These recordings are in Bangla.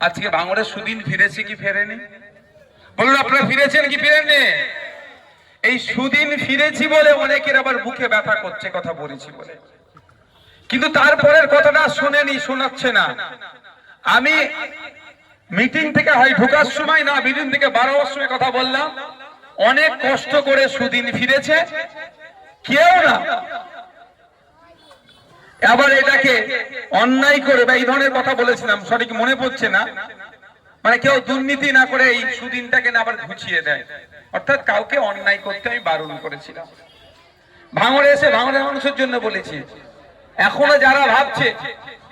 আজকে ভাঙড়ে সুদিন ফিরেছে কি ফেরেনি? বলুন আপনারা ফিরেছেন কি ফিরেননি? এই সুদিন ফিরেছি বলে অনেকের আবার বুকে ব্যথা করছে কথা বলেছি বলে, কিন্তু তারপরের কথাটা শুনেনি, শোনাচ্ছে না। আমি মিটিং থেকে হয় ঢোকার সময় না, মিটিং থেকে বারোবার সময় কথা বললাম, অনেক কষ্ট করে সুদিন ফিরেছে কেউ না আবার এটাকে অন্যায় করে বা এই ধরনের কথা বলেছিলাম, সঠিক মনে পড়ছে না, মানে কেউ দুর্নীতি না করে এই সুদিনটাকে না আবার ঘুচিয়ে দেয়, অর্থাৎ কাউকে অন্যায় করতে আমি বারণ করেছিলাম। ভাঙড়ে এসে ভাঙড়ের মানুষের জন্য বলেছি, এখনো যারা ভাবছে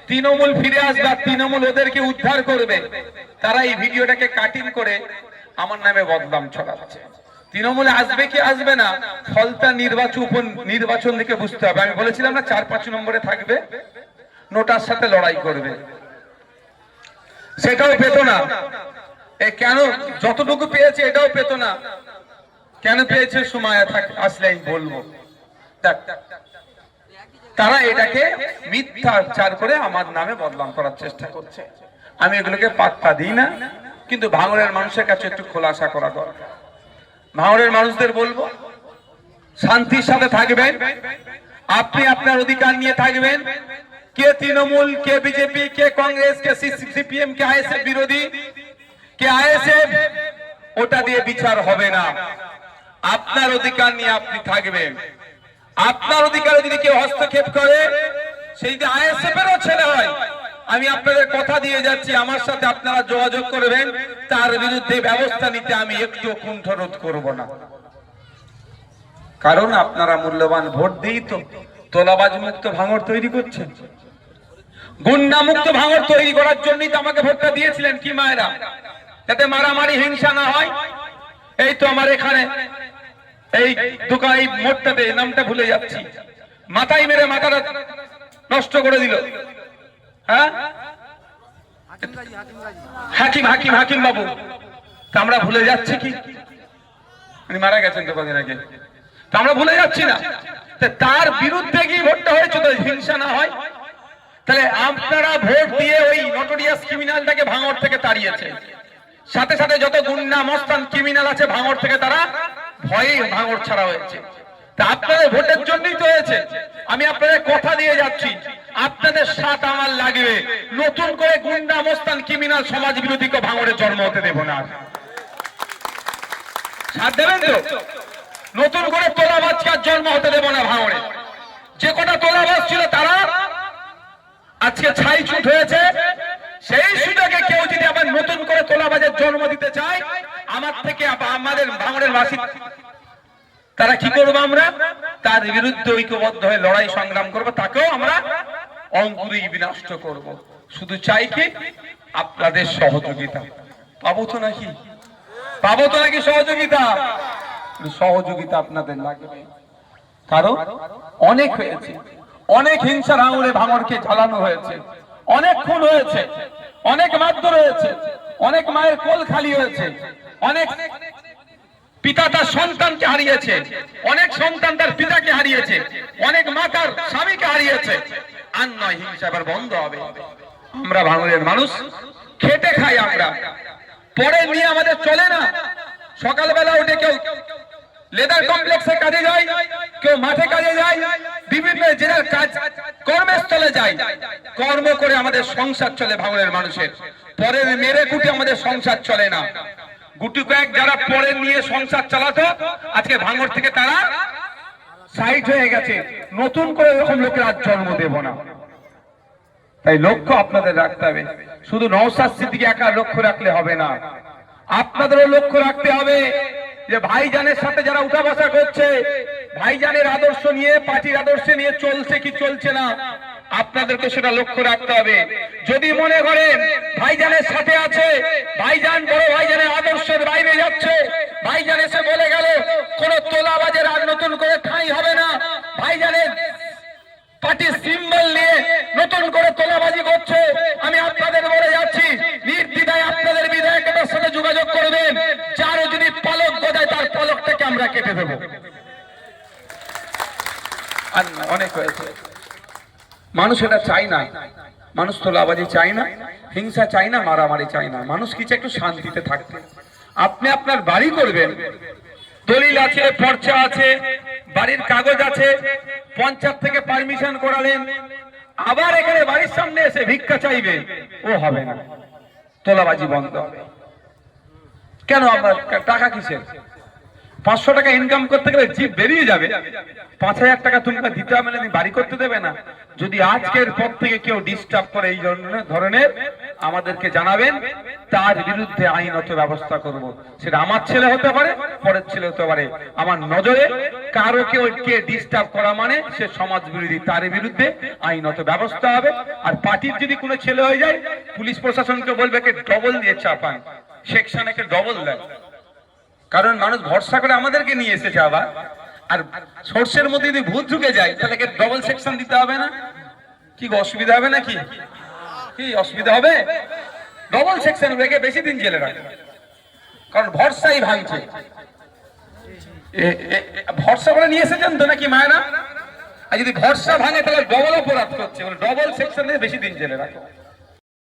তৃণমূল ফিরে আসবে, তৃণমূল ওদেরকে উদ্ধার করবে, তারা এই ভিডিওটাকে কাটিং করে আমার নামে বদনাম ছড়াচ্ছে। তৃণমূলে আসবে কি আসবে না ফলতা নির্বাচন থেকে বুঝতে হবে। আমি বলেছিলাম না 4-5 নম্বরে থাকবে, নোটার সাথে লড়াই করবে, সেটাও পেত না। কেন যতটুকু পেয়েছে এটাও পেত না, কেন পেয়েছে সময় আসলে আমি বলবো। তারা এটাকে মিথ্যাচার করে আমার নামে বদনাম করার চেষ্টা করছে, আমি এগুলোকে পাত্তা দিই না। কিন্তু ভাঙড়ের মানুষের কাছে একটু খোলাসা করা দরকার। ভাঙড়ের মানুষদের বলবো, শান্তির সাথে থাকবেন, আপনি আপনার অধিকার নিয়ে থাকবেন। কে তৃণমূল, কে বিজেপি, কে কংগ্রেস, কে সিপিএম, কে আইএসএফ বিরোধী, কে আইএসএফ, ওটা দিয়ে বিচার হবে না। আপনার অধিকার নিয়ে আপনি থাকবেন। আপনার অধিকারে যদি কেউ হস্তক্ষেপ করে, সেই যে আইএসএফ এরও ছেলে হয়, আমি আপনাদের কথা দিয়ে যাচ্ছি, আমার সাথে আপনারা যোগাযোগ করবেন, তার বিরুদ্ধে ব্যবস্থা নিতে আমি একটু কুণ্ঠরোধ করব না। কারণ আপনারা মূল্যবান ভোট দিয়েই তো তোলাবাজ মুক্ত ভাঙড় তৈরি করছেন, গুন্ডা মুক্ত ভাঙড় তৈরি করার জন্যই তো আমাকে ভোটটা দিয়েছিলেন কি মায়েরা, যাতে মারামারি হিংসা না হয়। এই তো আমার এখানে এই দোকান, এই মোড়টাতে, নামটা ভুলে যাচ্ছি, মাথায় মেরে মাথাটা নষ্ট করে দিল, হ্যাঁ, হাকিম বাবু, আমরা ভুলে যাচ্ছি কি, উনি মারা গেছেন তো কদিন আগে, আমরা ভুলে যাচ্ছি না। তার বিরুদ্ধে কি ভোটটা হয়েছে তো হিংসা না হয়। তাহলে আপনারা ভোট দিয়ে ওই নটোরিয়াস ক্রিমিনালটাকে ভাঙড় থেকে তাড়িয়েছে, সাথে সাথে যত গুন্ডা মস্তান ক্রিমিনাল আছে ভাঙড় থেকে তারা ভয়ে ভাঙড় ছাড়া হয়েছে। তা আপনাদের ভোটের জন্যই তো হয়েছে। আমি আপনাদের কথা দিয়ে যাচ্ছি, আপনাদের সাথ আমার লাগবে, নতুন করে গুন্ডা মস্তান ক্রিমিনাল সমাজ বিরোধীকে ভাঙড়ে জন্ম হতে দেব না। সাথ দেবেন তো? নতুন করে তোলাবাজকে জন্ম হতে দেব না ভাঙড়ে। যে কটা তোলাবাজ ছিল তারা আজকে ছাই ছুট হয়েছে, সেই সুযোগে কেউ যদি আবার নতুন করে তোলাবাজের জন্ম দিতে চায়, আমার থেকে আমাদের ভাঙড়ের বাসী তারা কি করবো, আমরা তার বিরুদ্ধে ঐক্যবদ্ধ হয়ে লড়াই সংগ্রাম করবো, তাকেও আমরা অঙ্কুরেই বিনষ্ট করব। শুধু চাই কি আপনাদের সহযোগিতা। পাবো তো নাকি? পাবো তো নাকি সহযোগিতা? সহযোগিতা আপনাদের লাগবে, কারণ অনেক হয়েছে, অনেক হিংসার আঙুলে ভাঙড়কে ঝালানো হয়েছে, অনেক খুন হয়েছে, অনেক মারধর হয়েছে, অনেক মায়ের কোল খালি হয়েছে, অনেক পিতা তার সন্তানকে হারিয়েছে, অনেক সন্তান তার পিতাকে হারিয়েছে, অনেক মা তার স্বামীকে হারিয়েছে। আর নয়, হিংসা এবার বন্ধ হবে। আমরা ভাঙড়ের মানুষ খেটে খাই, আমরা পরে নিয়ে আমাদের চলে না। সকালবেলা উঠে কেউ লেদার কমপ্লেক্সে কাজে যায়, কেউ মাঠে কাজে যায়, বিভিন্ন জেলার কাজ কর্মস্থলে যায়, কর্ম করে আমাদের সংসার চলে ভাঙড়ের মানুষের। পরে মেরে কুটে আমাদের সংসার চলে না। গুটি কয়েক যারা পরে নিয়ে সংসার চালাতো, আজকে ভাঙড় থেকে তারা সাইড হয়ে গেছে। নতুন করে এরকম লোকের আজ জন্ম দেব না। তাই লক্ষ্য আপনাদের রাখতে হবে, শুধু নওশাদ সিদ্দিকী একা লক্ষ্য রাখলে হবে না, আপনাদেরও লক্ষ্য রাখতে হবে যে ভাইজানের সাথে যারা উঠা বসা করছে, ভাইজানের আদর্শ নিয়ে, পার্টির আদর্শ নিয়ে চলছে কি চলছে না, আপনাদেরকে সেটা লক্ষ্য রাখতে হবে। যদি মনে করেন ভাইজানের সাথে আছে, ভাইজান বড় ভাইজানের আদর্শের বাইরে যাচ্ছে, ভাইজান এসে বলে গেল কোন তোলাবাজের আর নতুন করে ঠাঁই হবে না, ভাইজানের পার্টির সিম্বল নিয়ে নতুন করে তোলাবাজি করছে, আমি আপনাদের বলে যাচ্ছি, নির্দ্বিধায় আপনাদের বিধায়কের সাথে যোগাযোগ করবেন। যারও যদি পলক গজায় তার পলকটাকে আমরা কেটে দেব। অনেক হয়েছে, মানুষ এটা চাই না, মানুষ তোলাবাজি চায় না, হিংসা চায় না, মারামারি চায় না। মানুষ কিছু একটু শান্তিতে থাকতে। আপনি আপনার বাড়ি করবেন, দলিল আছে, পর্চা আছে, বাড়ির কাগজ আছে, পঞ্চায়েত থেকে পারমিশন করালেন, আবার এখানে বাড়ির সামনে এসে ভিক্ষা চাইবে, ও হবে না। তোলাবাজি বন্ধ হবে। কেন আপনার টাকা কিসের? 500 টাকা ইনকাম করতে গেলে জিপ বেরিয়ে যাবে, 5000 টাকা তুমি দিতে হবে না, বাড়ি করতে দেবে না। যদি আজকের পর থেকে কেউ ডিস্টার্ব করে এই ধরনের, আমাদেরকে জানাবেন, তার বিরুদ্ধে আইনত ব্যবস্থা করব। সেটা আমার ছেলে হতে পারে, পরের ছেলে হতে পারে। আমার নজরে কারো কে ডিস্টার্ব করা মানে সে সমাজ বিরোধী, তার বিরুদ্ধে আইনত ব্যবস্থা হবে। আর পার্টির যদি কোনো ছেলে হয়ে যায়, পুলিশ প্রশাসনকে বলবে কে ডবল দিয়ে চাপান, সেকশনে কে ডবল দেয়। কারণ মানুষ ভরসা করে আমাদেরকে নিয়ে এসেছে আবার, আর সোর্সের মধ্যে যদি ভূত ঢুকে যায় তাহলে ডবল সেকশন দিতে হবে না? কি অসুবিধা হবে নাকি? কি অসুবিধা হবে? ডবল সেকশন রেখে বেশি দিন জেলে রাখে, কারণ ভরসাই ভাঙছে। ভরসা করে নিয়ে এসেছেন তো নাকি মায়েরা? আর যদি ভরসা ভাঙে তাহলে ডবল অপরাধ করছে, ডবল সেকশন দিয়ে বেশি দিন জেলে রাখে।